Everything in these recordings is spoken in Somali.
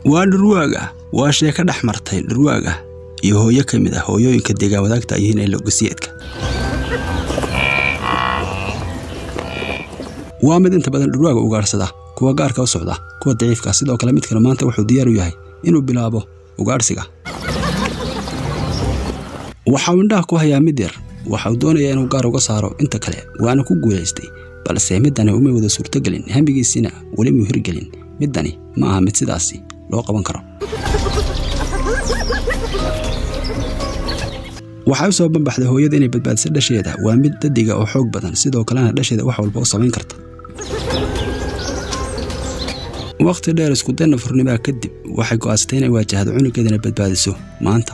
waa dhurwaaga waa sheeko dhex martay dhurwaaga iyo hooyo ka mid ah hooyooyinka deegaan wadaagta yihiin ee logasiyeedka waa mid inta badan dhurwaaga ugaarsada kuwa gaarka u socda kuwa daciifka sidoo kale mid kale maanta wuxuu diyaar u yahay inuu bilaabo ugaarsiga waxa uu indhaha ku hayaa mid yar waxa uu doonayaa inuu gaar uga saaro inta kale waana ku guuleystay balse midani uma wada suurtagelin hamigiisina wali muu hirgelin midani ma aha mid sidaasi loo qaban karo waxa uu soo banbaxday hooyada inay badbaadiso dhasheeda waa mid dadiga oo xoog badan sidoo kalena dhasheeda wax walba u samayn karta waqti dheer isku dayna furnimada kadib waxay go'aastay inay waajahdo cunugeedana badbaadiso maanta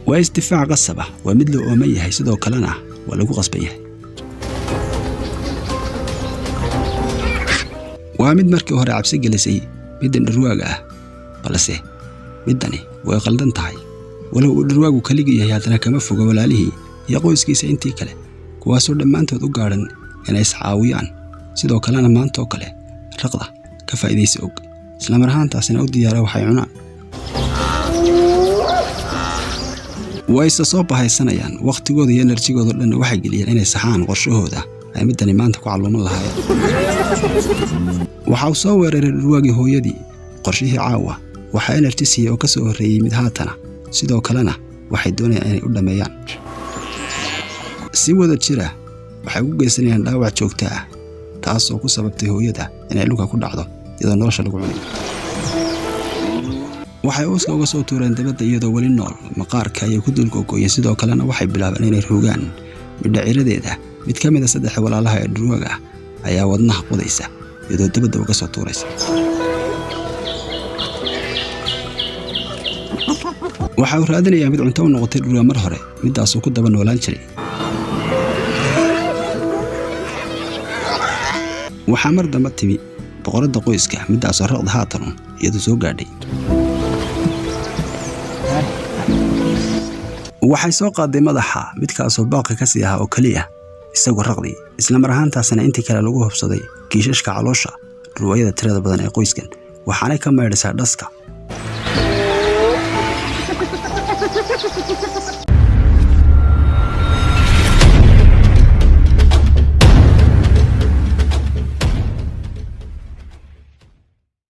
waa isdifaac qasab ah waa mid loo ooman yahay sidoo kalena waa lagu qasban yahay waa mid markii hore cabsi gelisay middan dhurwaaga ah balse midani way qaldan tahay walow uu dhurwaagu kaligii yahay haddana kama foga walaalihii iyo qoyskiisa intii kale kuwaasoo dhammaantood u gaadhan inay iscaawiyaan sidoo kalena maanta oo kale raqda ka faa'iidaysa og isla mar ahaantaasina u diyaara waxay cunaan way soo bahaysanayaan waqtigooda iyo enerjigooda dhan waxay geliyeen inay saxaan qorshahooda ay midani maanta ku caluuman lahaayeen waxa uu soo weeraray dhurwaagii hooyadii qorshihii caawa waxa enerji siiyay oo ka soo horeeyay mid haatana sidoo kalena waxay doonayaan inay u dhameeyaan si wada jira waxay u geysanayaan dhaawac joogto ah taasoo ku sababtay hooyada inay dhulka ku dhacdo iyadoo nolosha lagu cunay waxay uuska uga soo tuureen dabadda iyadoo wali nool maqaarka ayay ku dulgoogooyeen sidoo kalena waxay bilaabeen inay ruugaan midhaciradeeda mid ka mid ah saddex walaalaha ee dhurwaaga ayaa wadnaha qodaysa iyadoo dabadda uga soo tuuraysa waxa uu raadinayaa mid cunto u noqotay dhurwaa mar hore midaasuu ku daba noolaan jiray waxaa mar damba timi boqoradda qoyska midaasoo raqda haatan iyadoo soo gaadhay waxay soo qaaday madaxa midkaasoo baaqi ka sii ahaa oo kaliya isagoo raqday isla mar ahaantaasina intii kale lagu hubsaday kiishashka caloosha dhurwaayada tirada badan ee qoyskan waxaanay ka meedhisaa dhaska